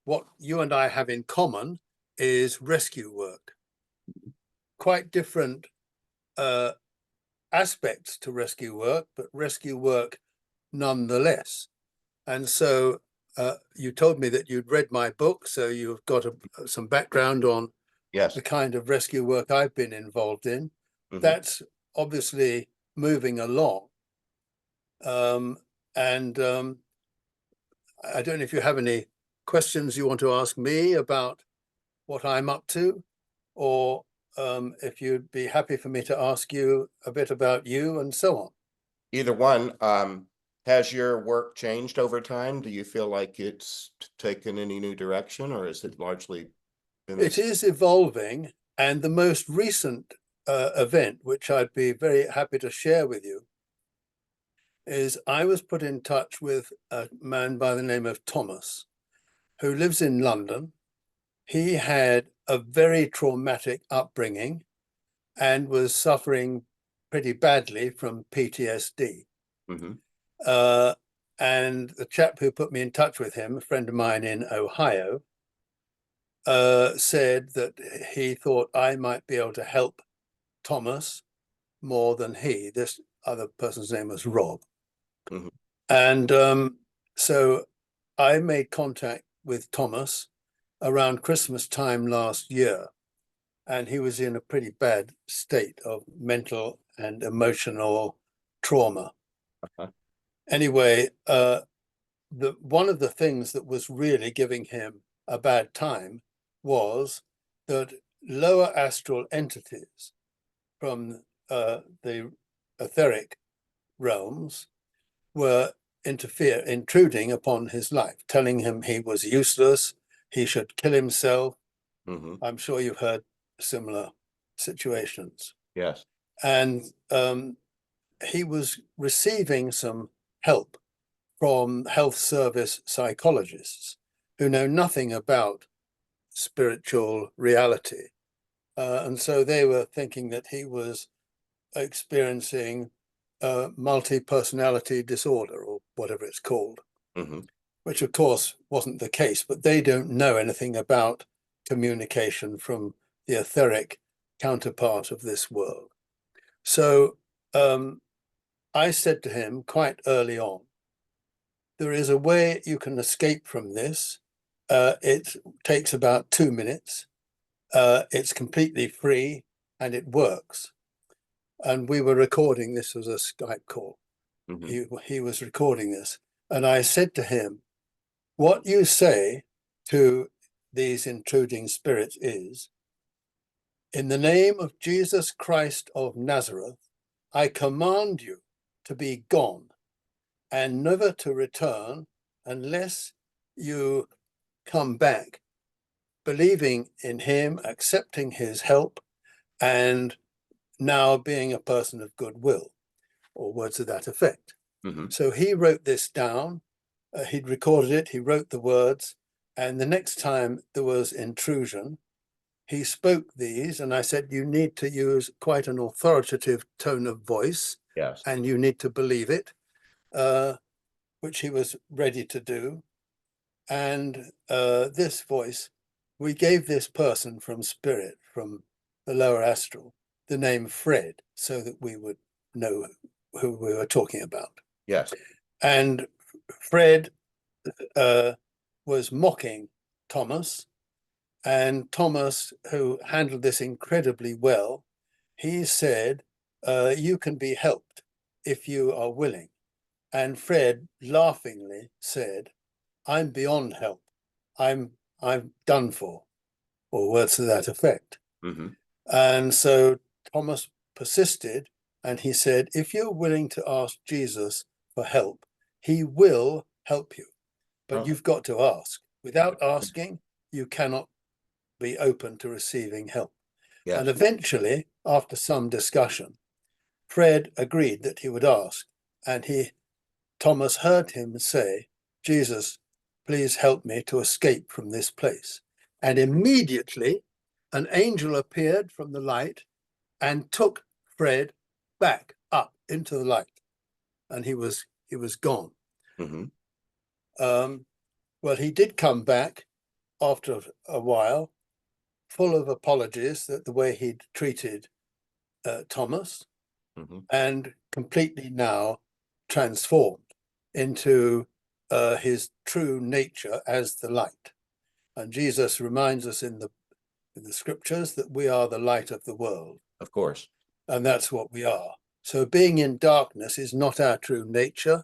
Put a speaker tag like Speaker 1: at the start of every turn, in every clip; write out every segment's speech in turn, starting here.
Speaker 1: what you and I have in common is rescue work. Quite different aspects to rescue work, but rescue work nonetheless. And so you told me that you'd read my book, so you've got some background on
Speaker 2: Yes.
Speaker 1: the kind of rescue work I've been involved in. That's obviously moving along. And I don't know if you have any questions you want to ask me about what I'm up to, or if you'd be happy for me to ask you a bit about you and so on.
Speaker 2: Either one. Has your work changed over time? Do you feel like it's taken any new direction, or is it largely been
Speaker 1: It is evolving, and the most recent event, which I'd be very happy to share with you, is I was put in touch with a man by the name of Thomas, who lives in London. He had a very traumatic upbringing and was suffering pretty badly from PTSD. And the chap who put me in touch with him, a friend of mine in Ohio, said that he thought I might be able to help Thomas more than he. This other person's name was Rob. And so I made contact with Thomas around Christmas time last year, and he was in a pretty bad state of mental and emotional trauma. Anyway, one of the things that was really giving him a bad time was that lower astral entities from the etheric realms were intruding upon his life, telling him he was useless, he should kill himself. I'm sure you've heard similar situations.
Speaker 2: Yes.
Speaker 1: And he was receiving some help from health service psychologists who know nothing about spiritual reality. And so they were thinking that he was experiencing multi-personality disorder, or whatever it's called, which of course wasn't the case, but they don't know anything about communication from the etheric counterpart of this world. So I said to him quite early on, there is a way you can escape from this. It takes about 2 minutes. It's completely free and it works. And we were recording, this was a Skype call. He was recording this. And I said to him, what you say to these intruding spirits is, in the name of Jesus Christ of Nazareth, I command you to be gone and never to return unless you come back, believing in him, accepting his help, and now being a person of goodwill, or words to that effect. So he wrote this down, he'd recorded it, he wrote the words, and the next time there was intrusion, he spoke these, and I said, you need to use quite an authoritative tone of voice, and you need to believe it, which he was ready to do. And this voice, we gave this person from spirit, from the lower astral, the name Fred, so that we would know who we were talking about.
Speaker 2: Yes.
Speaker 1: And Fred was mocking Thomas, and Thomas, who handled this incredibly well, he said, you can be helped if you are willing. And Fred laughingly said, I'm beyond help. I'm done for, or words to that effect. And so Thomas persisted, and he said, if you're willing to ask Jesus for help, he will help you. But you've got to ask. Without asking, you cannot be open to receiving help. And eventually, after some discussion, Fred agreed that he would ask. And Thomas heard him say, Jesus, please help me to escape from this place. And immediately an angel appeared from the light and took Fred back up into the light. And he was gone. Well, he did come back, after a while, full of apologies that the way he'd treated Thomas, and completely now transformed into his true nature as the light. And Jesus reminds us in the scriptures that we are the light of the world.
Speaker 2: Of course.
Speaker 1: And that's what we are. So being in darkness is not our true nature.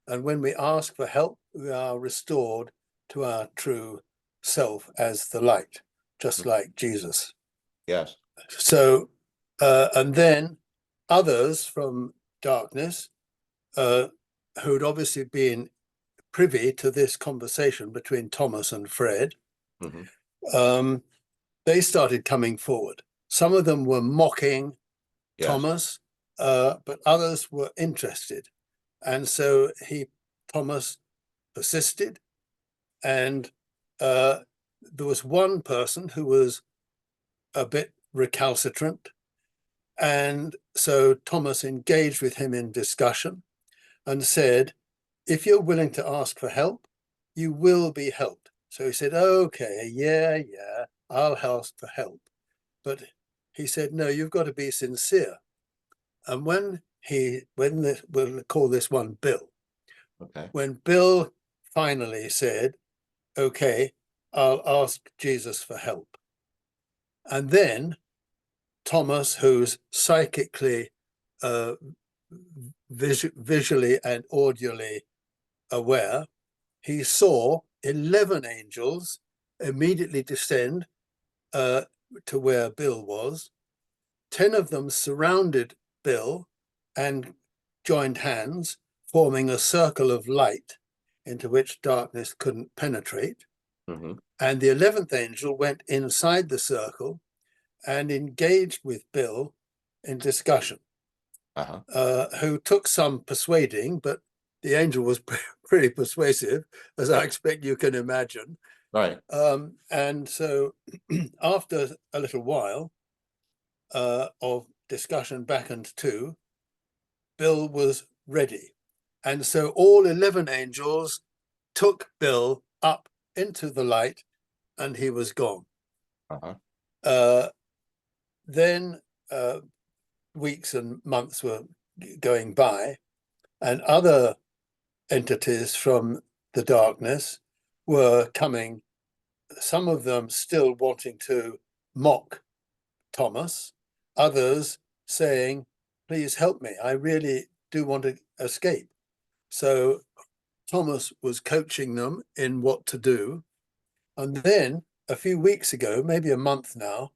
Speaker 1: And when we ask for help, we are restored to our true self as the light, just like Jesus.
Speaker 2: Yes.
Speaker 1: So, and then others from darkness, who'd obviously been privy to this conversation between Thomas and Fred, they started coming forward. Some of them were mocking Thomas, but others were interested. And so Thomas persisted, and there was one person who was a bit recalcitrant. And so Thomas engaged with him in discussion and said, if you're willing to ask for help, you will be helped. So he said, okay, yeah, I'll ask for help. But he said, no, you've got to be sincere. And we'll call this one Bill.
Speaker 2: Okay.
Speaker 1: When Bill finally said, okay, I'll ask Jesus for help. And then Thomas, who's psychically, visually and audially aware, he saw 11 angels immediately descend to where Bill was. 10 of them surrounded Bill and joined hands, forming a circle of light into which darkness couldn't penetrate. And the 11th angel went inside the circle and engaged with Bill in discussion, who took some persuading, but the angel was pretty persuasive, as I expect you can imagine.
Speaker 2: Right.
Speaker 1: And so after a little while of discussion back and to, Bill was ready. And so all 11 angels took Bill up into the light, and he was gone. Then weeks and months were going by, and other entities from the darkness were coming, some of them still wanting to mock Thomas, others saying, please help me, I really do want to escape. So Thomas was coaching them in what to do. And then a few weeks ago, maybe a month now,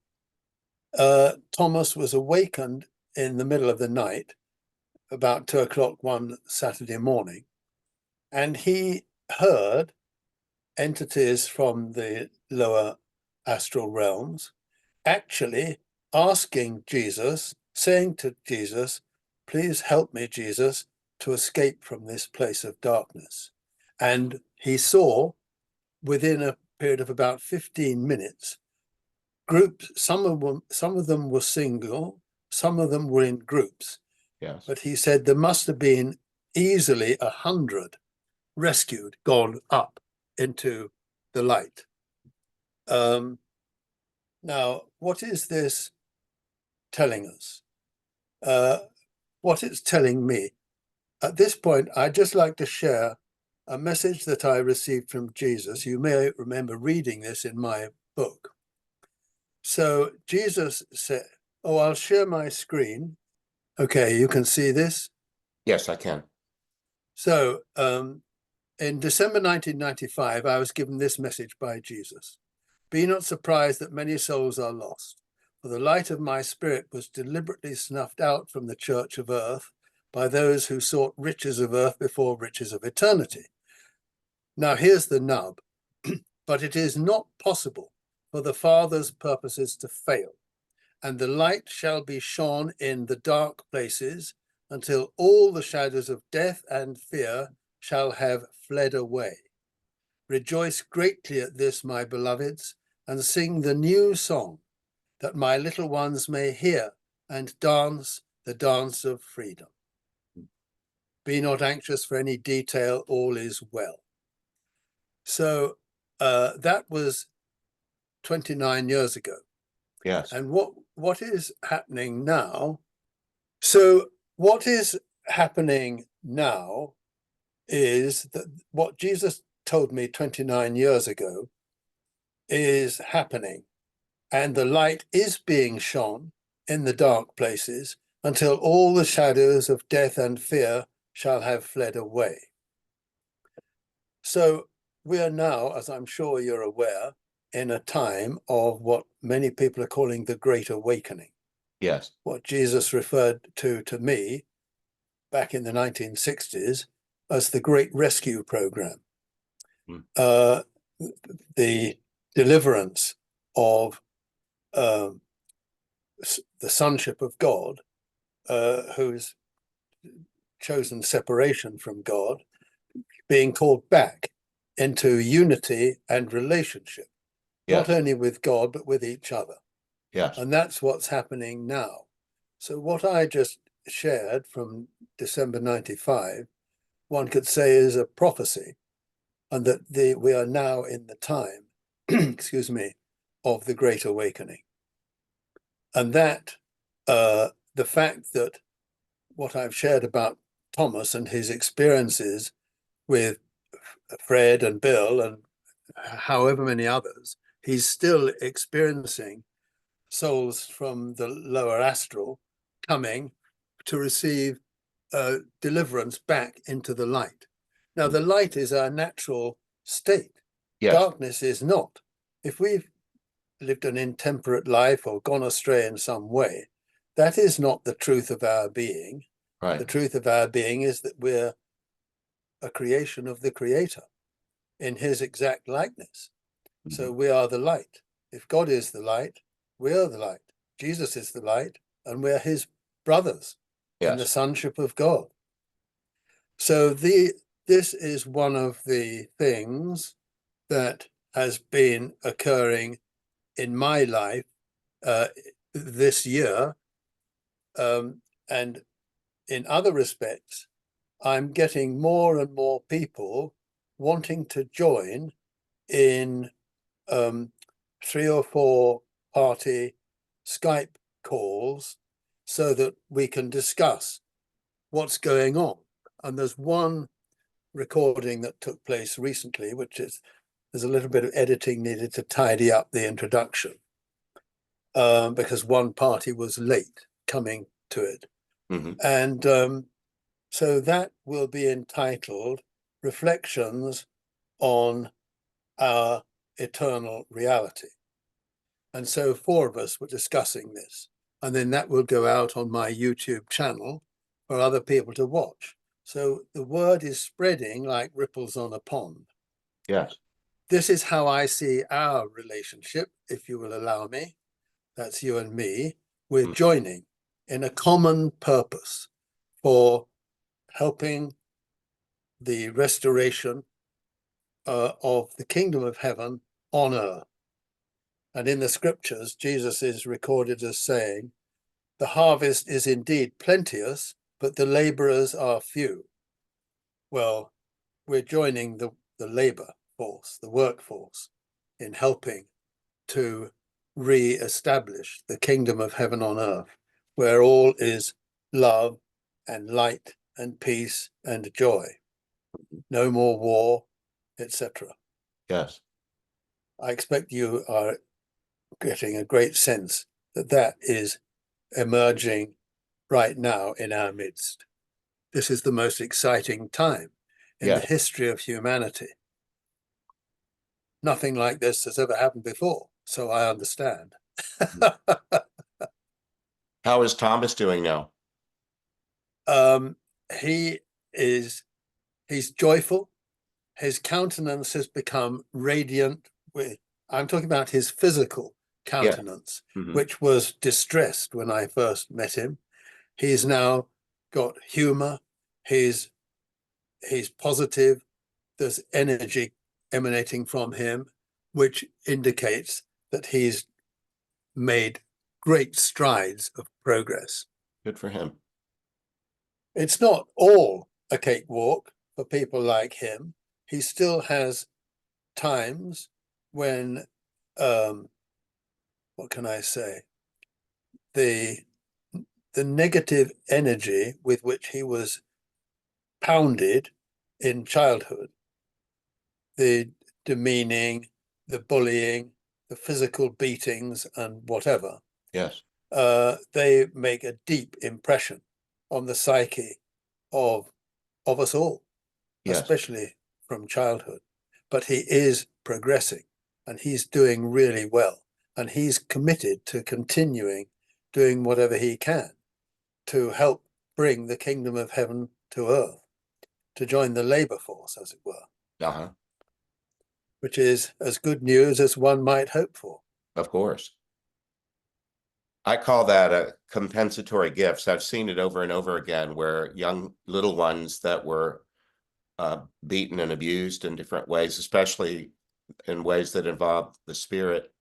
Speaker 1: Thomas was awakened in the middle of the night, about 2 o'clock one Saturday morning, and he heard entities from the lower astral realms actually asking Jesus, saying to Jesus, please help me, Jesus, to escape from this place of darkness. And he saw, within a period of about 15 minutes, groups, some of them were single, some of them were in groups.
Speaker 2: Yes.
Speaker 1: But he said there must have been easily 100 rescued, gone up into the light. Now, what is this telling us? What it's telling me? At this point, I'd just like to share a message that I received from Jesus. You may remember reading this in my book. So Jesus said, oh, I'll share my screen. Okay, you can see this?
Speaker 2: Yes, I can.
Speaker 1: So in December 1995, I was given this message by Jesus. Be not surprised that many souls are lost, for the light of my spirit was deliberately snuffed out from the church of earth by those who sought riches of earth before riches of eternity. Now here's the nub. But it is not possible for the Father's purposes to fail, and the light shall be shone in the dark places until all the shadows of death and fear shall have fled away. Rejoice greatly at this, my beloveds, and sing the new song, that my little ones may hear and dance the dance of freedom. Be not anxious for any detail, all is well. So that was 29 years ago.
Speaker 2: Yes.
Speaker 1: And what is happening now? So what is happening now is that what Jesus told me 29 years ago is happening, and the light is being shone in the dark places until all the shadows of death and fear shall have fled away. So we are now, as I'm sure you're aware, in a time of what many people are calling the Great Awakening.
Speaker 2: Yes.
Speaker 1: What Jesus referred to me back in the 1960s as the Great Rescue Program. The deliverance of the sonship of God, who's chosen separation from God, being called back into unity and relationship,
Speaker 2: Yes.
Speaker 1: not only with God, but with each other.
Speaker 2: Yes.
Speaker 1: And that's what's happening now. So what I just shared from December 95, one could say is a prophecy, and that we are now in the time, excuse me, of the Great Awakening. And that the fact that what I've shared about Thomas and his experiences with Fred and Bill and however many others, he's still experiencing souls from the lower astral coming to receive deliverance back into the light. Now, the light is our natural state.
Speaker 2: Yes.
Speaker 1: Darkness is not. If we've lived an intemperate life or gone astray in some way, that is not the truth of our being.
Speaker 2: Right.
Speaker 1: The truth of our being is that we're a creation of the Creator in his exact likeness. So we are the light. If God is the light, we are the light. Jesus is the light, and we're his brothers in the sonship of God. So this is one of the things that has been occurring in my life this year. And in other respects, I'm getting more and more people wanting to join in 3 or 4 party Skype calls so that we can discuss what's going on. And there's one recording that took place recently, which is, there's a little bit of editing needed to tidy up the introduction because one party was late coming to it. And so that will be entitled Reflections on Our Eternal Reality. And so 4 of us were discussing this. And then that will go out on my YouTube channel for other people to watch. So the word is spreading like ripples on a pond.
Speaker 2: Yes.
Speaker 1: This is how I see our relationship, if you will allow me. That's you and me. We're joining in a common purpose for helping the restoration of the kingdom of heaven on earth. And in the scriptures, Jesus is recorded as saying, the harvest is indeed plenteous, but the laborers are few. Well, we're joining the labor force, the workforce, in helping to re-establish the kingdom of heaven on earth, where all is love and light and peace and joy. No more war, etc.
Speaker 2: Yes.
Speaker 1: I expect you are getting a great sense that that is emerging right now in our midst. This is the most exciting time in the history of humanity. Nothing like this has ever happened before, so I understand.
Speaker 2: How is Thomas doing now?
Speaker 1: He's joyful. His countenance has become radiant with, I'm talking about his physical countenance, which was distressed when I first met him. He's now got humor. He's positive. There's energy emanating from him, which indicates that he's made great strides of progress.
Speaker 2: Good for him.
Speaker 1: It's not all a cakewalk for people like him. He still has times when what can I say, the negative energy with which he was pounded in childhood, the demeaning, the bullying, the physical beatings, and whatever.
Speaker 2: Yes.
Speaker 1: They make a deep impression on the psyche of us all,
Speaker 2: Yes.
Speaker 1: especially from childhood. But he is progressing, and he's doing really well, and he's committed to continuing doing whatever he can to help bring the kingdom of heaven to earth, to join the labor force, as it were,
Speaker 2: Uh-huh.
Speaker 1: which is as good news as one might hope for.
Speaker 2: Of course. I call that a compensatory gifts. I've seen it over and over again where young little ones that were beaten and abused in different ways, especially in ways that involve the spirit.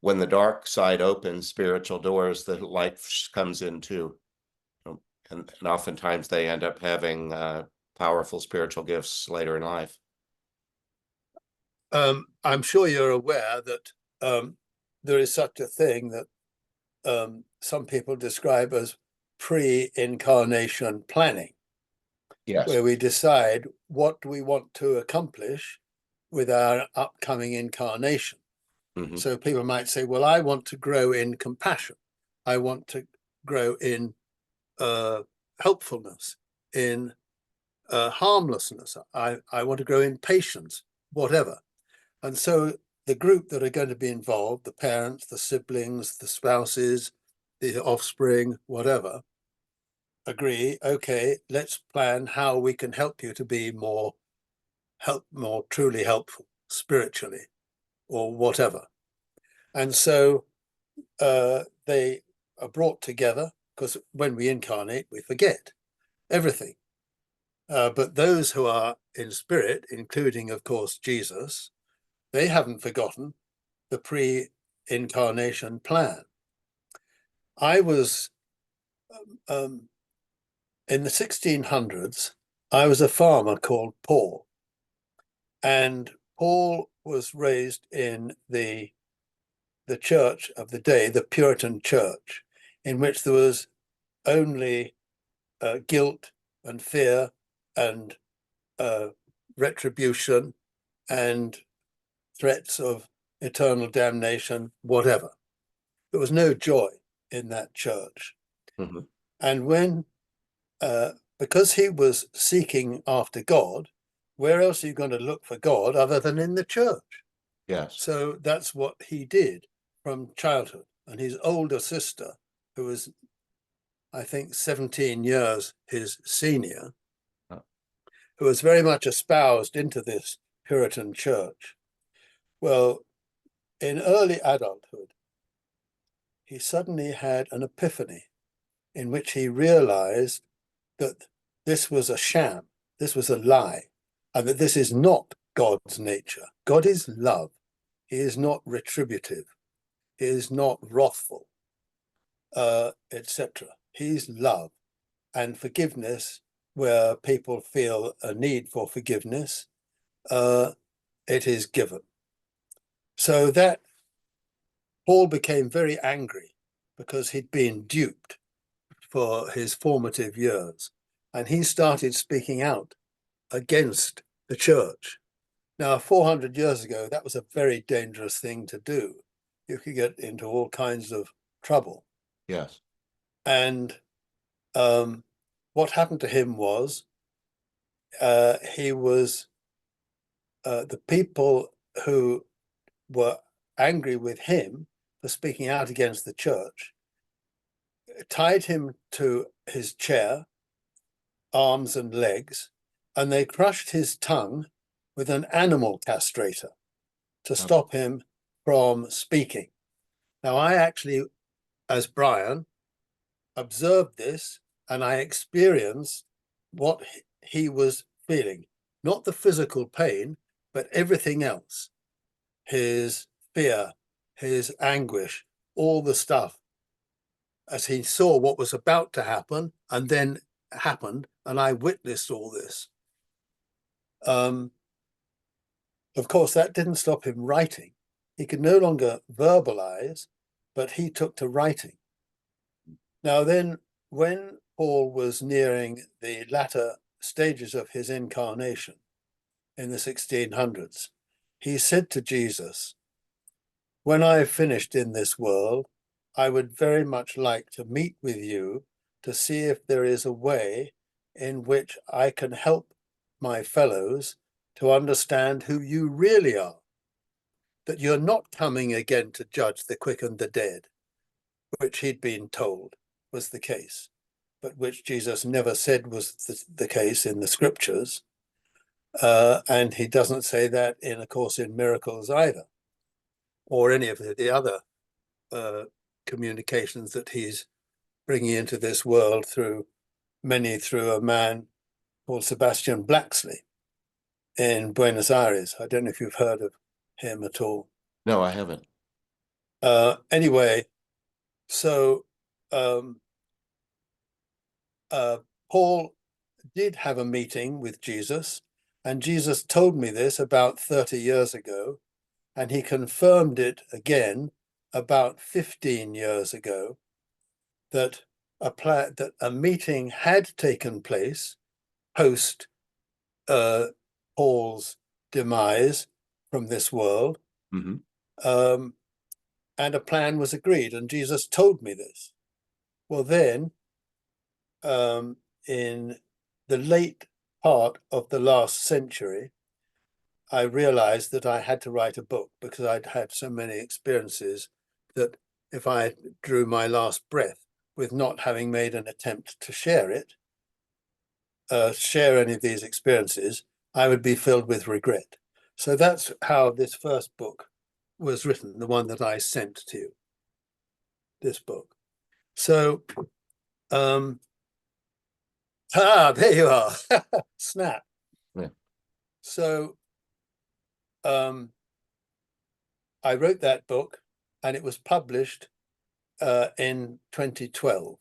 Speaker 2: When the dark side opens spiritual doors, the light comes into, and oftentimes they end up having powerful spiritual gifts later in life.
Speaker 1: I'm sure you're aware that there is such a thing that some people describe as pre-incarnation planning.
Speaker 2: Yes.
Speaker 1: Where we decide what we want to accomplish with our upcoming incarnation.
Speaker 2: Mm-hmm.
Speaker 1: So people might say, well, I want to grow in compassion. I want to grow in helpfulness, in harmlessness. I want to grow in patience, whatever. And so the group that are going to be involved, the parents, the siblings, the spouses, the offspring, whatever, agree, okay, let's plan how we can help you to be more truly helpful spiritually or whatever. And so they are brought together, because when we incarnate, we forget everything. But those who are in spirit, including, of course, Jesus, they haven't forgotten the pre-incarnation plan. I was in the 1600s, I was a farmer called Paul. And Paul was raised in the church of the day, the Puritan church, in which there was only guilt and fear and retribution and threats of eternal damnation, whatever. There was no joy in that church.
Speaker 2: Mm-hmm.
Speaker 1: And when, because he was seeking after God, where else are you going to look for God other than in the church?
Speaker 2: Yes.
Speaker 1: So that's what he did from childhood. And his older sister, who was, I think, 17 years his senior, who was very much espoused into this Puritan church. Well, in early adulthood, he suddenly had an epiphany in which he realized that this was a sham, this was a lie, and that this is not God's nature. God is love. He is not retributive. He is not wrathful, etc. He's love and forgiveness. Where people feel a need for forgiveness, it is given. So that Paul became very angry because he'd been duped for his formative years, and he started speaking out against the church. Now, 400 years ago, that was a very dangerous thing to do. You could get into all kinds of trouble.
Speaker 2: Yes.
Speaker 1: And what happened to him was he was the people who were angry with him for speaking out against the church tied him to his chair, arms and legs, and they crushed his tongue with an animal castrator to stop him from speaking. Now, I actually, as Brian, observed this, and I experienced what he was feeling, not the physical pain, but everything else, his fear, his anguish, all the stuff, as he saw what was about to happen and then happened, and I witnessed all this. Of course, that didn't stop him writing. He could no longer verbalize, but he took to writing. Now then, when Paul was nearing the latter stages of his incarnation in the 1600s, he said to Jesus, "When I've finished in this world, I would very much like to meet with you to see if there is a way in which I can help my fellows to understand who you really are, that you're not coming again to judge the quick and the dead," which he'd been told was the case, but which Jesus never said was the case in the scriptures. And he doesn't say that in A Course in Miracles either, or any of the other communications that he's bringing into this world through a man called Sebastian Blaxley in Buenos Aires. I don't know if you've heard of him at all.
Speaker 2: No, I haven't.
Speaker 1: Anyway, so Paul did have a meeting with Jesus, and Jesus told me this about 30 years ago, and he confirmed it again about 15 years ago, that a meeting had taken place post Paul's demise from this world, and a plan was agreed, and Jesus told me this. Well, then, in the late part of the last century, I realized that I had to write a book because I'd had so many experiences that if I drew my last breath with not having made an attempt to share any of these experiences, I would be filled with regret. So that's how this first book was written, the one that I sent to you, this book. So, there you are. Snap.
Speaker 2: Yeah.
Speaker 1: So, I wrote that book, and it was published in 2012.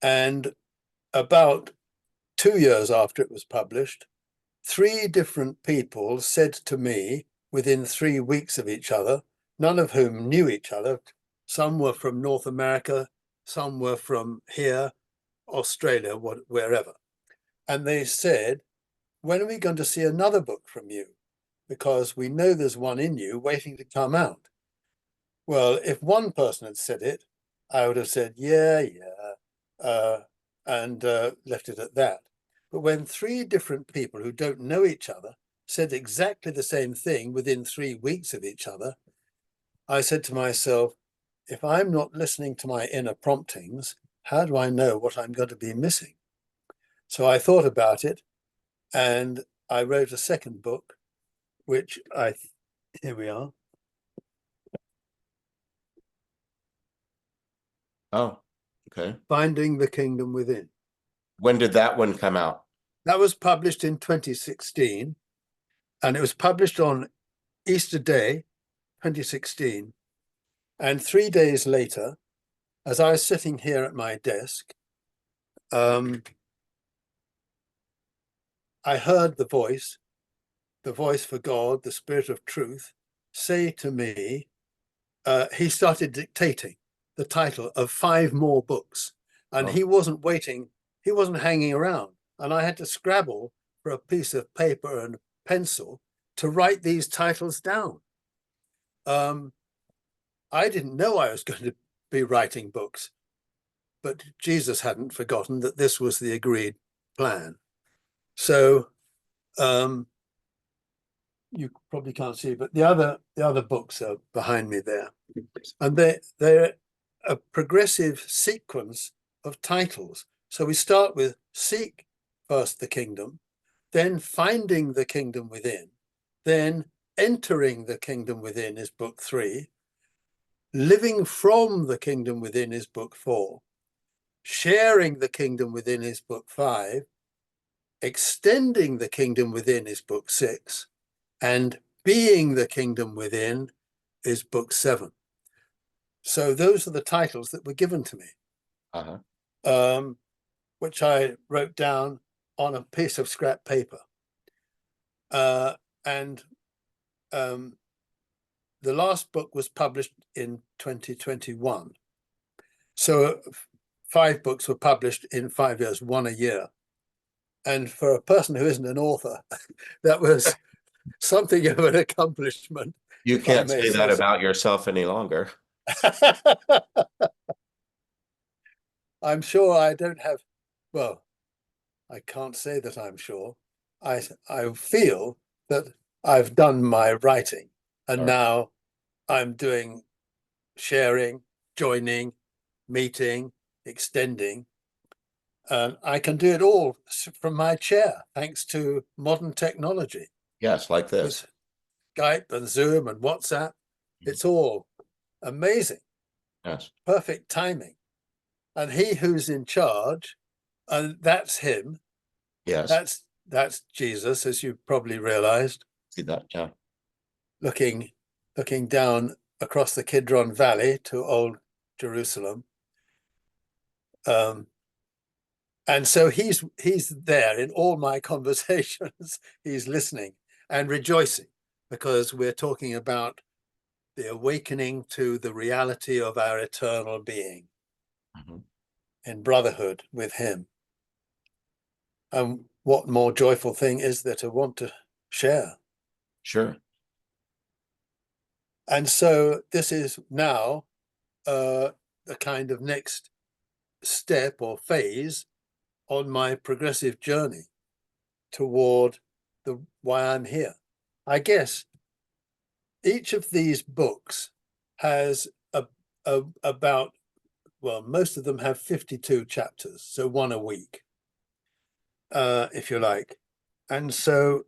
Speaker 1: And about 2 years after it was published, 3 different people said to me within 3 weeks of each other, none of whom knew each other. Some were from North America, some were from here, Australia, wherever. And they said, "When are we going to see another book from you? Because we know there's one in you waiting to come out." Well, if one person had said it, I would have said, yeah, and left it at that. But when 3 different people who don't know each other said exactly the same thing within 3 weeks of each other, I said to myself, if I'm not listening to my inner promptings, how do I know what I'm going to be missing? So I thought about it, and I wrote a second book, which here we are.
Speaker 2: Oh, okay.
Speaker 1: Finding the Kingdom Within.
Speaker 2: When did that one come out?
Speaker 1: That was published in 2016, and it was published on Easter Day, 2016. And 3 days later, as I was sitting here at my desk, I heard the voice for God, the Spirit of Truth, say to me, he started dictating the title of 5 more books. And he wasn't waiting, he wasn't hanging around. And I had to scrabble for a piece of paper and pencil to write these titles down. I didn't know I was going to be writing books, but Jesus hadn't forgotten that this was the agreed plan. So you probably can't see, but the other books are behind me there, and they're a progressive sequence of titles. So we start with Seek First the Kingdom, then Finding the Kingdom Within, then Entering the Kingdom Within is book 3, Living from the Kingdom Within is book 4, Sharing the Kingdom Within is book 5, Extending the Kingdom Within is book 6, and Being the Kingdom Within is book 7. So those are the titles that were given to me, which I wrote down on a piece of scrap paper. And the last book was published in 2021. So 5 books were published in 5 years, one a year. And for a person who isn't an author, that was something of an accomplishment.
Speaker 2: You
Speaker 1: if I
Speaker 2: can't
Speaker 1: may
Speaker 2: say that
Speaker 1: so.
Speaker 2: about yourself any longer.
Speaker 1: I'm sure I don't have, well, I can't say that I'm sure. I feel that I've done my writing, and now I'm doing sharing, joining, meeting, extending. And I can do it all from my chair, thanks to modern technology.
Speaker 2: Yes, like this.
Speaker 1: With Skype and Zoom and WhatsApp. It's all amazing.
Speaker 2: Yes.
Speaker 1: Perfect timing. And he who's in charge, and that's him.
Speaker 2: Yes.
Speaker 1: That's Jesus, as you probably realized.
Speaker 2: See that? Yeah.
Speaker 1: Looking down across the Kidron Valley to old Jerusalem. And so he's there in all my conversations. He's listening and rejoicing, because we're talking about the awakening to the reality of our eternal being in brotherhood with him. And what more joyful thing is there to want to share?
Speaker 2: Sure.
Speaker 1: And so this is now the kind of next step or phase on my progressive journey toward the why I'm here. I guess each of these books has about, well, most of them have 52 chapters, so one a week, if you like. And so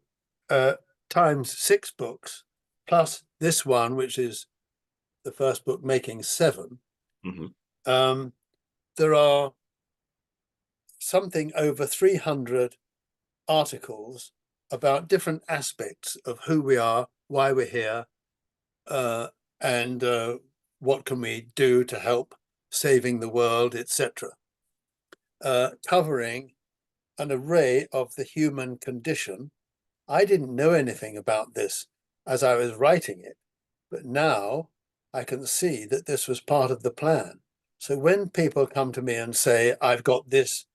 Speaker 1: times 6 books, plus this one, which is the first book, making 7, there are something over 300 articles about different aspects of who we are, why we're here, and what can we do to help saving the world, etc., covering an array of the human condition. I didn't know anything about this as I was writing it, but now I can see that this was part of the plan. So when people come to me and say, I've got this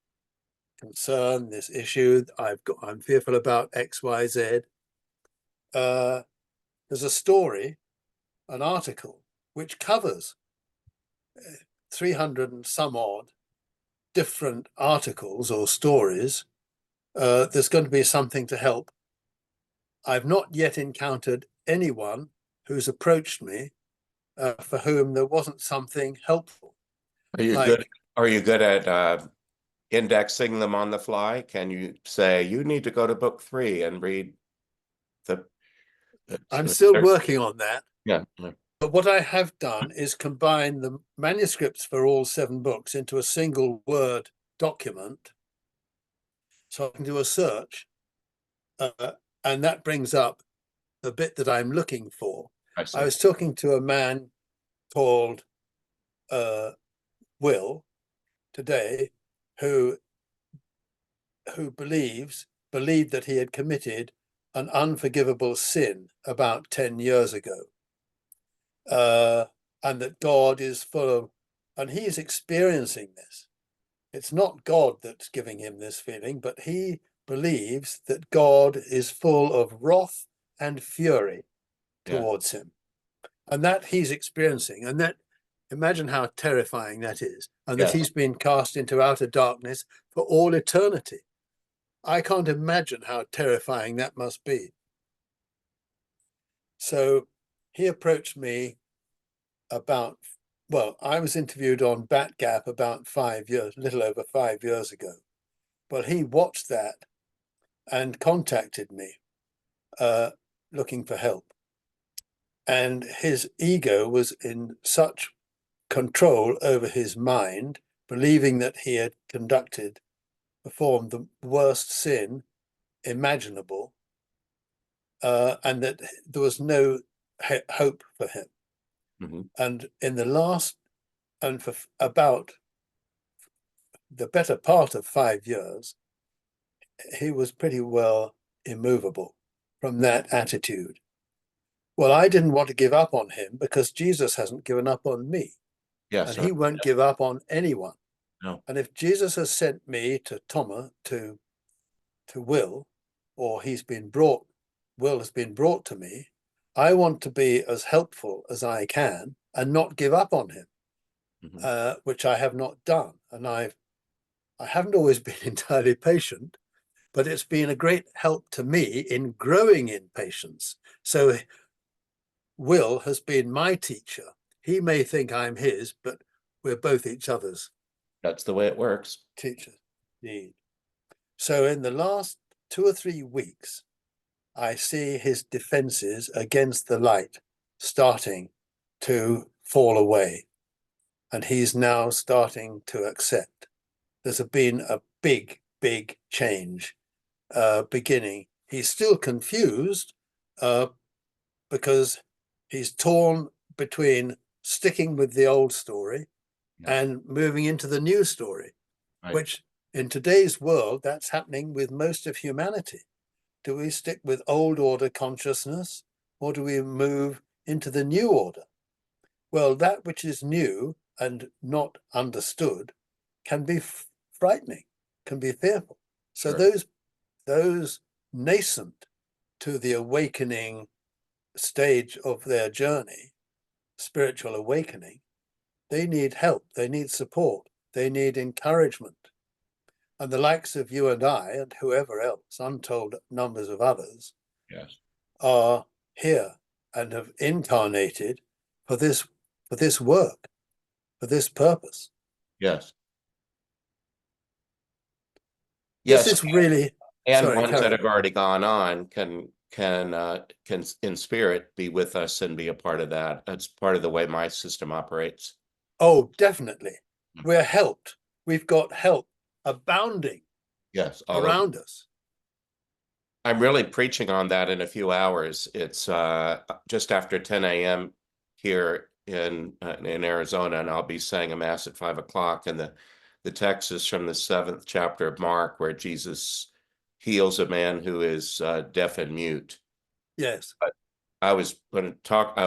Speaker 1: concern, this issue, I'm fearful about X, Y, Z, there's a story, an article, which covers 300 and some odd different articles or stories. There's going to be something to help. I've not yet encountered anyone who's approached me for whom there wasn't something helpful.
Speaker 2: Are you good? Are you good at indexing them on the fly? Can you say you need to go to book 3 and read the?
Speaker 1: I'm still working on that.
Speaker 2: Yeah.
Speaker 1: But what I have done is combine the manuscripts for all 7 books into a single Word document, so I can do a search, and that brings up the bit that I'm looking for. I was talking to a man called Will today, who believed that he had committed an unforgivable sin about 10 years ago, and that God is full of, and he's experiencing this. It's not God that's giving him this feeling, but he believes that God is full of wrath and fury towards him, and that he's experiencing. And that, imagine how terrifying that is, and that he's been cast into outer darkness for all eternity. I can't imagine how terrifying that must be. So he approached me about, well, I was interviewed on Bat Gap about 5 years, a little over 5 years ago. Well, he watched that and contacted me looking for help. And his ego was in such control over his mind, believing that he had performed the worst sin imaginable, and that there was no hope for him. And in the last, and for about the better part of 5 years, he was pretty well immovable from that attitude. Well, I didn't want to give up on him because Jesus hasn't given up on me,
Speaker 2: Yes.
Speaker 1: and he won't give up on anyone.
Speaker 2: No.
Speaker 1: And if Jesus has sent me to Thomas, to Will, or Will has been brought to me, I want to be as helpful as I can and not give up on him, which I have not done. And I haven't always been entirely patient, but it's been a great help to me in growing in patience. So Will has been my teacher. He may think I'm his, but we're both each other's.
Speaker 2: That's the way it works.
Speaker 1: Teachers. Indeed. So in the last 2 or 3 weeks, I see his defenses against the light starting to fall away. And he's now starting to accept. There's been a big, big change beginning. He's still confused because he's torn between sticking with the old story and moving into the new story, which in today's world, that's happening with most of humanity. Do we stick with old order consciousness, or do we move into the new order? Well, that which is new and not understood can be frightening, can be fearful. So those nascent to the awakening stage of their journey, spiritual awakening, they need help, they need support, they need encouragement. And the likes of you and I, and whoever else, untold numbers of others, are here and have incarnated for this work, for this purpose.
Speaker 2: Yes.
Speaker 1: This
Speaker 2: Yes.
Speaker 1: is really,
Speaker 2: And
Speaker 1: sorry,
Speaker 2: ones that have already gone on can in spirit be with us and be a part of that. That's part of the way my system operates.
Speaker 1: Oh, definitely. We're helped. We've got help abounding around us.
Speaker 2: I'm really preaching on that in a few hours. It's just after 10 a.m. here in Arizona, and I'll be saying a mass at 5 o'clock. And the text is from the 7th chapter of Mark, where Jesus heals a man who is deaf and mute.
Speaker 1: Yes.
Speaker 2: I was going to talk.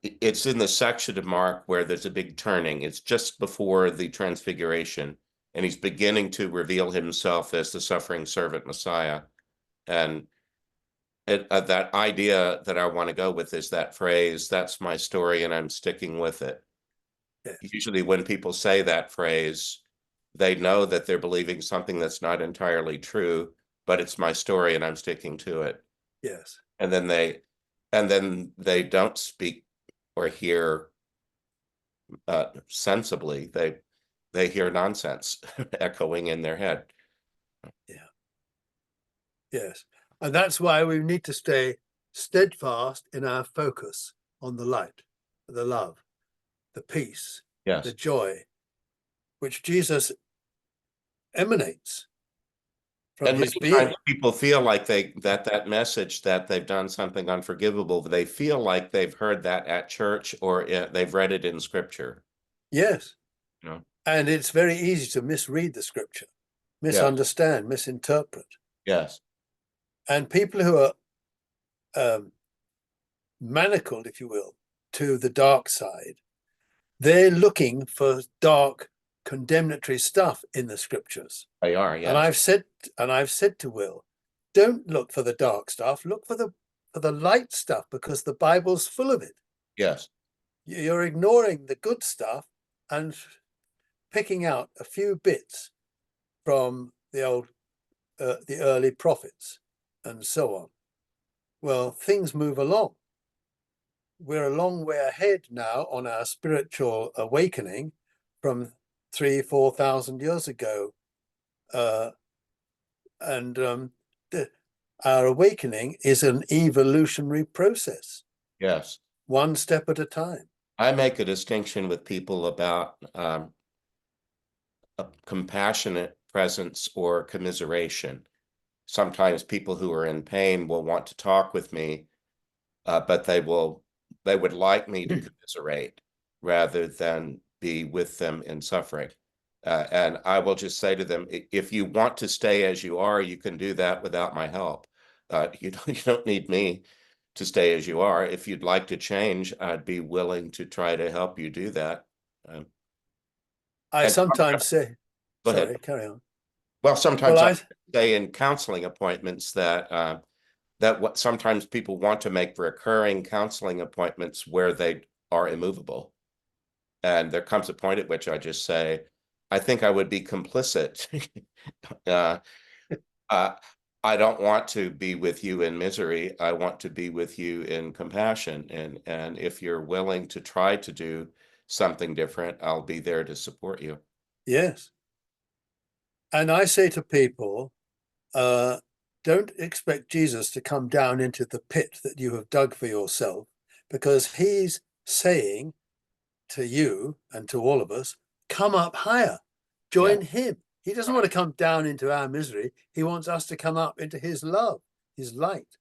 Speaker 2: It's in the section of Mark where there's a big turning. It's just before the transfiguration, and he's beginning to reveal himself as the suffering servant Messiah. And that idea that I want to go with is that phrase, "That's my story and I'm sticking with it."
Speaker 1: Yes.
Speaker 2: Usually when people say that phrase, they know that they're believing something that's not entirely true, but it's my story and I'm sticking to it.
Speaker 1: Yes.
Speaker 2: And then they don't speak or hear sensibly. They hear nonsense echoing in their head.
Speaker 1: Yeah. Yes. And that's why we need to stay steadfast in our focus on the light, the love, the peace, the joy, which Jesus emanates from his being.
Speaker 2: People feel like that message that they've done something unforgivable, they feel like they've heard that at church or they've read it in scripture.
Speaker 1: Yes. And it's very easy to misread the scripture, misunderstand, misinterpret.
Speaker 2: Yes.
Speaker 1: And people who are manacled, if you will, to the dark side, they're looking for dark, condemnatory stuff in the scriptures.
Speaker 2: They are, yes.
Speaker 1: And I've said to Will, don't look for the dark stuff, look for the light stuff, because the Bible's full of it.
Speaker 2: Yes.
Speaker 1: You're ignoring the good stuff and picking out a few bits from the early prophets and so on. Well, things move along. We're a long way ahead now on our spiritual awakening from 3,000-4,000 years ago. Our awakening is an evolutionary process.
Speaker 2: Yes.
Speaker 1: One step at a time.
Speaker 2: I make a distinction with people about a compassionate presence or commiseration. Sometimes people who are in pain will want to talk with me, but they would like me to commiserate rather than be with them in suffering. And I will just say to them, if you want to stay as you are, you can do that without my help. You don't need me to stay as you are. If you'd like to change, I'd be willing to try to help you do that.
Speaker 1: I
Speaker 2: And
Speaker 1: sometimes say,
Speaker 2: go ahead.
Speaker 1: sorry, carry on.
Speaker 2: Well,
Speaker 1: Well,
Speaker 2: sometimes I say in counseling appointments that what sometimes people want to make recurring counseling appointments where they are immovable. And there comes a point at which I just say, I think I would be complicit. uh, I don't want to be with you in misery. I want to be with you in compassion. And if you're willing to try to do something different, I'll be there to support you.
Speaker 1: Yes. And I say to people, don't expect Jesus to come down into the pit that you have dug for yourself, because he's saying to you and to all of us, come up higher, join him. He doesn't want to come down into our misery. He wants us to come up into his love, his light,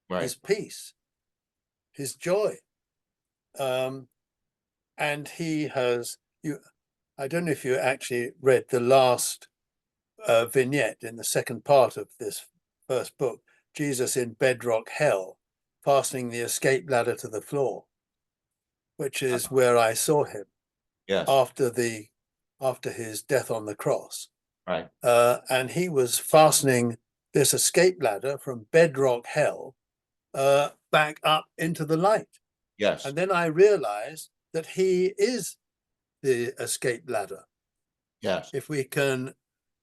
Speaker 1: his peace, his joy. And he has, I don't know if you actually read the last vignette in the second part of this first book, Jesus in bedrock hell, fastening the escape ladder to the floor, which is where I saw him after his death on the cross.
Speaker 2: Right.
Speaker 1: And he was fastening this escape ladder from bedrock hell back up into the light.
Speaker 2: Yes.
Speaker 1: And then I realized that he is the escape ladder.
Speaker 2: Yes.
Speaker 1: If we can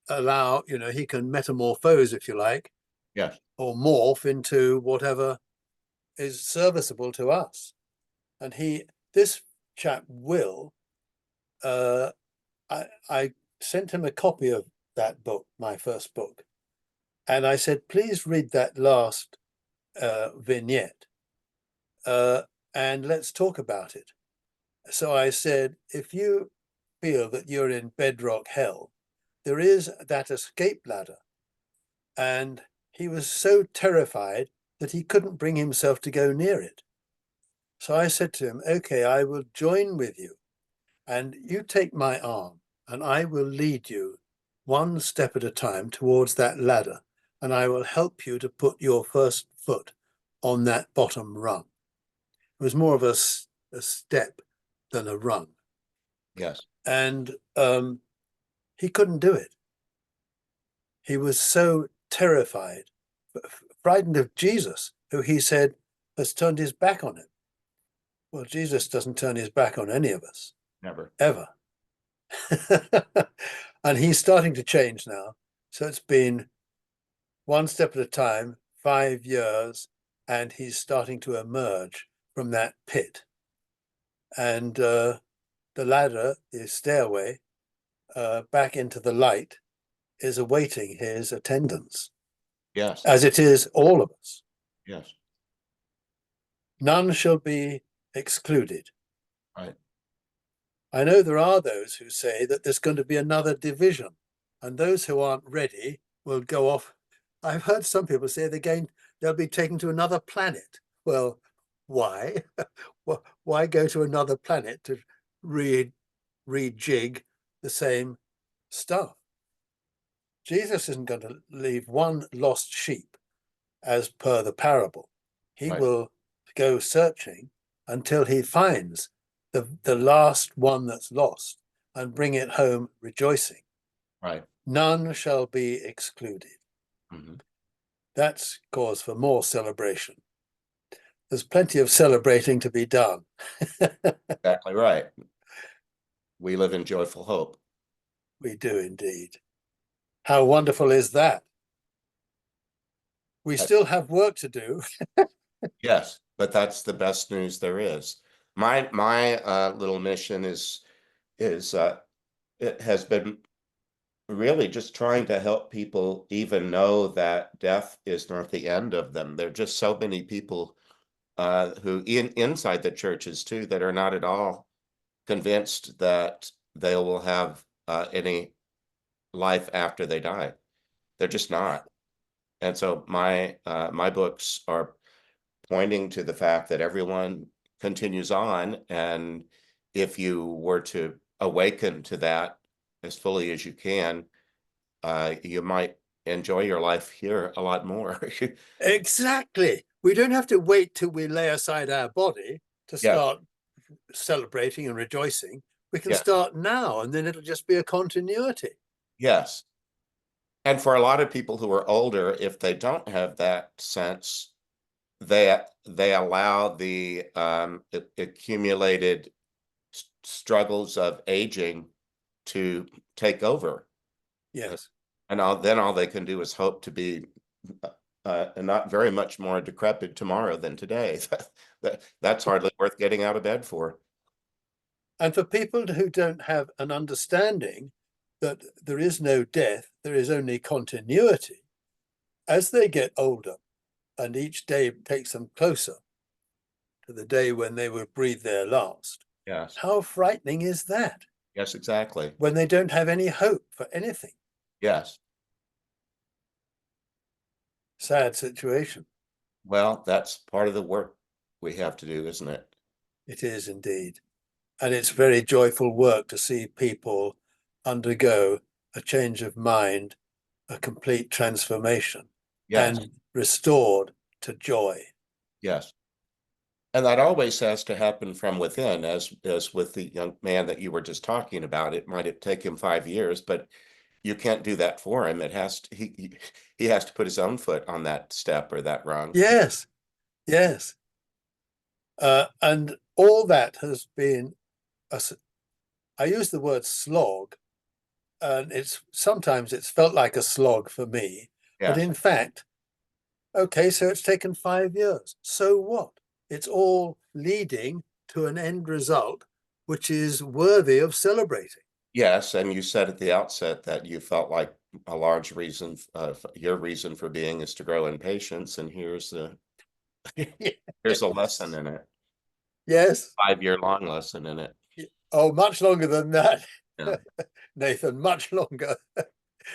Speaker 1: allow, he can metamorphose, if you like,
Speaker 2: yes,
Speaker 1: or morph into whatever is serviceable to us. And this chap Will, I sent him a copy of that book, my first book, and I said, please read that last vignette, and let's talk about it. So I said, if you feel that you're in bedrock hell, there is that escape ladder. And he was so terrified that he couldn't bring himself to go near it. So I said to him, okay, I will join with you, and you take my arm, and I will lead you one step at a time towards that ladder, and I will help you to put your first foot on that bottom rung. It was more of a step than a rung.
Speaker 2: Yes.
Speaker 1: And he couldn't do it. He was so terrified, frightened of Jesus, who he said has turned his back on him. Well, Jesus doesn't turn his back on any of us.
Speaker 2: Never.
Speaker 1: Ever. And he's starting to change now. So it's been one step at a time, 5 years, and he's starting to emerge from that pit. And the ladder, the stairway, back into the light is awaiting his attendance.
Speaker 2: Yes.
Speaker 1: As it is all of us.
Speaker 2: Yes.
Speaker 1: None shall be excluded.
Speaker 2: Right.
Speaker 1: I know there are those who say that there's going to be another division, and those who aren't ready will go off. I've heard some people say they'll be taken to another planet. Well, why? Why go to another planet to rejig the same stuff? Jesus isn't going to leave one lost sheep as per the parable. He will go searching until he finds the last one that's lost and bring it home rejoicing.
Speaker 2: Right.
Speaker 1: None shall be excluded.
Speaker 2: Mm-hmm.
Speaker 1: That's cause for more celebration. There's plenty of celebrating to be done.
Speaker 2: Exactly right. We live in joyful hope.
Speaker 1: We do indeed. How wonderful is that? We still have work to do.
Speaker 2: Yes, but that's the best news there is. My little mission is it has been really just trying to help people even know that death is not the end of them. There are just so many people who inside the churches too that are not at all convinced that they will have any life after they die. They're just not. And so my books are pointing to the fact that everyone continues on, and if you were to awaken to that as fully as you can, you might enjoy your life here a lot more.
Speaker 1: Exactly. We don't have to wait till we lay aside our body to
Speaker 2: Yes,
Speaker 1: start celebrating and rejoicing. We can
Speaker 2: yes,
Speaker 1: start now, and then it'll just be a continuity.
Speaker 2: yes. And for a lot of people who are older, if they don't have that sense, they allow the accumulated struggles of aging to take over.
Speaker 1: Yes.
Speaker 2: And then all they can do is hope to be not very much more decrepit tomorrow than today. That's hardly worth getting out of bed for.
Speaker 1: And for people who don't have an understanding that there is no death, there is only continuity, as they get older and each day takes them closer to the day when they will breathe their last,
Speaker 2: Yes,
Speaker 1: how frightening is that
Speaker 2: yes, exactly.
Speaker 1: when they don't have any hope for anything?
Speaker 2: Yes.
Speaker 1: Sad situation.
Speaker 2: Well, that's part of the work we have to do, isn't it?
Speaker 1: It is indeed. And it's very joyful work to see people undergo a change of mind, a complete transformation,
Speaker 2: Yes,
Speaker 1: and restored to joy.
Speaker 2: yes. And that always has to happen from within, as with the young man that you were just talking about. It might take him 5 years, but you can't do that for him. It has to, he has to put his own foot on that step or that rung.
Speaker 1: Yes, yes. And all that has been, I use the word slog, and sometimes it's felt like a slog for me, but
Speaker 2: Yes,
Speaker 1: in fact, okay, so it's taken 5 years. So what? It's all leading to an end result which is worthy of celebrating.
Speaker 2: yes. And you said at the outset that you felt like a large reason of your reason for being is to grow in patience. And here's a lesson in it,
Speaker 1: Yes.
Speaker 2: 5 year long lesson in it.
Speaker 1: Oh, much longer than that,
Speaker 2: Yeah,
Speaker 1: Nathan, much longer.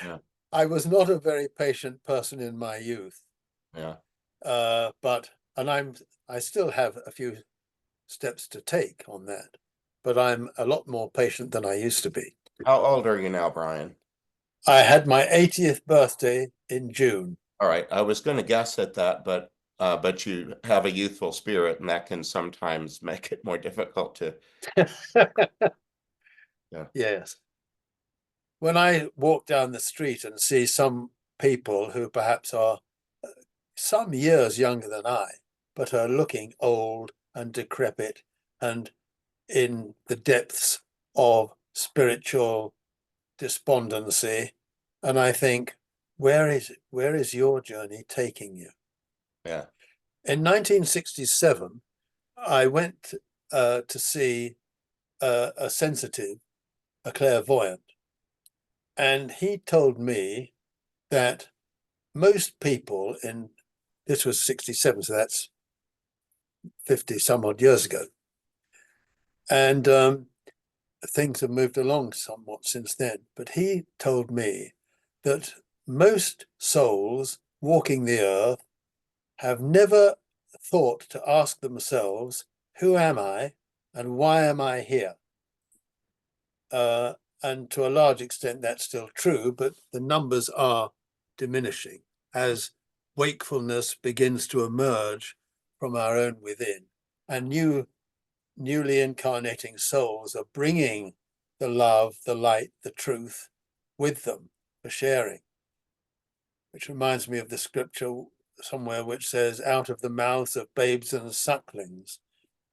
Speaker 2: yeah,
Speaker 1: I was not a very patient person in my youth,
Speaker 2: yeah.
Speaker 1: but I still have a few steps to take on that, but I'm a lot more patient than I used to be.
Speaker 2: How old are you now, Brian?
Speaker 1: I had my 80th birthday in June.
Speaker 2: All right, I was going to guess at that, but you have a youthful spirit, and that can sometimes make it more difficult to. Yeah,
Speaker 1: Yes. When I walk down the street and see some people who perhaps are some years younger than I, but are looking old and decrepit and in the depths of spiritual despondency, and I think, where is your journey taking you?
Speaker 2: yeah,
Speaker 1: In 1967, I went to see a sensitive, a clairvoyant, and he told me that most people in this was 67, so that's 50 some odd years ago, and things have moved along somewhat since then. But he told me that most souls walking the earth have never thought to ask themselves, who am I and why am I here? And to a large extent, that's still true, but the numbers are diminishing as wakefulness begins to emerge from our own within. And newly incarnating souls are bringing the love, the light, the truth with them for sharing. Which reminds me of the scripture somewhere which says, out of the mouths of babes and sucklings,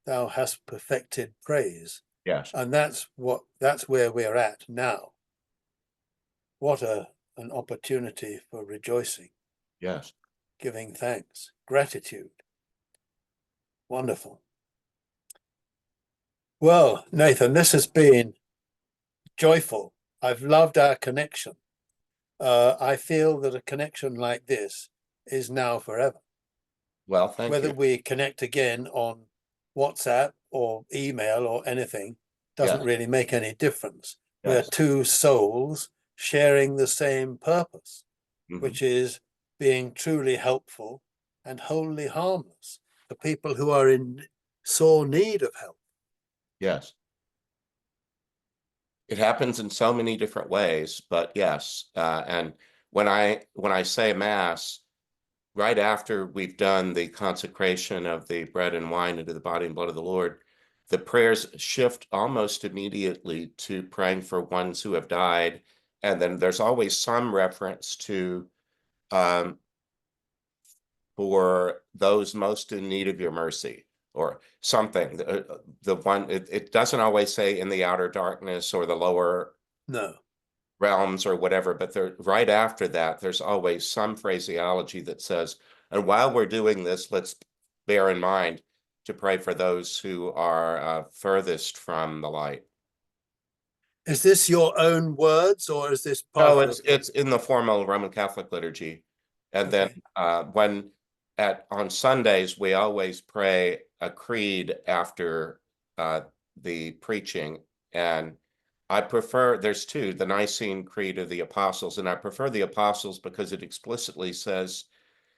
Speaker 1: thou hast perfected praise.
Speaker 2: yes,
Speaker 1: And that's where we're at now. What an opportunity for rejoicing,
Speaker 2: yes.
Speaker 1: giving thanks, gratitude. Wonderful. Well, Nathan, this has been joyful. I've loved our connection. I feel that a connection like this is now forever.
Speaker 2: Well, thank
Speaker 1: Whether
Speaker 2: you.
Speaker 1: we connect again on WhatsApp or email or anything doesn't
Speaker 2: Yes,
Speaker 1: really make any difference. We're
Speaker 2: yes.
Speaker 1: two souls sharing the same purpose,
Speaker 2: Mhm.
Speaker 1: which is being truly helpful and wholly harmless for people who are in sore need of help.
Speaker 2: Yes. It happens in so many different ways, but yes. And when I say mass, right after we've done the consecration of the bread and wine into the body and blood of the Lord, the prayers shift almost immediately to praying for ones who have died. And then there's always some reference to for those most in need of your mercy, or something. The one, it doesn't always say in the outer darkness or the lower
Speaker 1: No.
Speaker 2: realms or whatever, but there, right after that, there's always some phraseology that says, and while we're doing this, let's bear in mind to pray for those who are furthest from the light.
Speaker 1: Is this your own words, or is this part
Speaker 2: No,
Speaker 1: of
Speaker 2: it's in the formal Roman Catholic liturgy. And then when on Sundays, we always pray a creed after the preaching. And I prefer, there's two, the Nicene Creed of the Apostles, and I prefer the Apostles because it explicitly says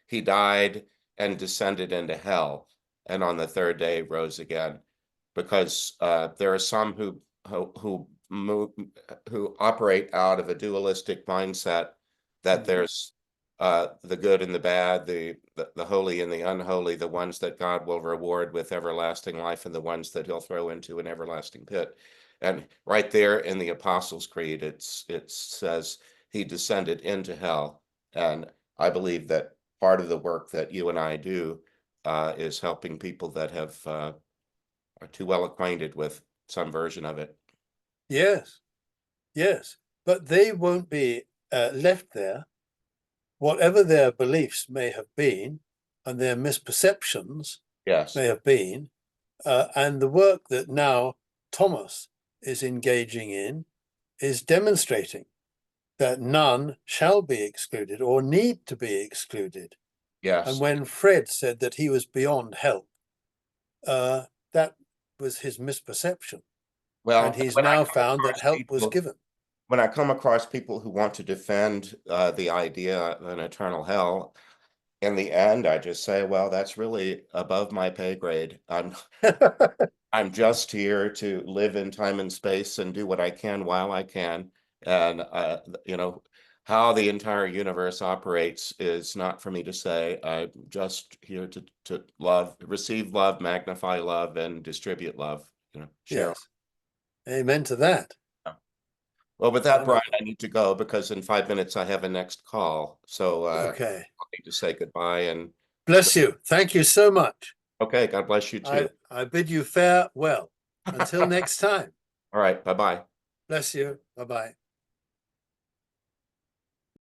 Speaker 2: he died and descended into hell, and on the third day rose again. Because there are some who move, who operate out of a dualistic mindset that there's the good and the bad, the holy and the unholy, the ones that God will reward with everlasting life and the ones that he'll throw into an everlasting pit. And right there in the Apostles' Creed, it says he descended into hell. And I believe that part of the work that you and I do is helping people that have are too well acquainted with some version of it.
Speaker 1: Yes, yes, but they won't be left there. Whatever their beliefs may have been and their misperceptions
Speaker 2: Yes.
Speaker 1: may have been, and the work that now Thomas is engaging in is demonstrating that none shall be excluded or need to be excluded.
Speaker 2: Yes.
Speaker 1: And when Fred said that he was beyond help, that was his misperception.
Speaker 2: Well,
Speaker 1: and he's now found that help
Speaker 2: people,
Speaker 1: was given.
Speaker 2: When I come across people who want to defend the idea of an eternal hell, in the end, I just say, well, that's really above my pay grade. I'm just here to live in time and space and do what I can while I can. And, you know, how the entire universe operates is not for me to say. I'm just here to love, receive love, magnify love, and distribute love, you know, share.
Speaker 1: Yes. Amen to that.
Speaker 2: Well, with that, Brian,
Speaker 1: Wonderful.
Speaker 2: I need to go because in 5 minutes I have a next call. So
Speaker 1: Okay.
Speaker 2: I need to say goodbye and
Speaker 1: Bless you. Thank you so much.
Speaker 2: okay, God bless you too.
Speaker 1: I bid you farewell. Until next time.
Speaker 2: All right, bye-bye.
Speaker 1: Bless you. Bye-bye.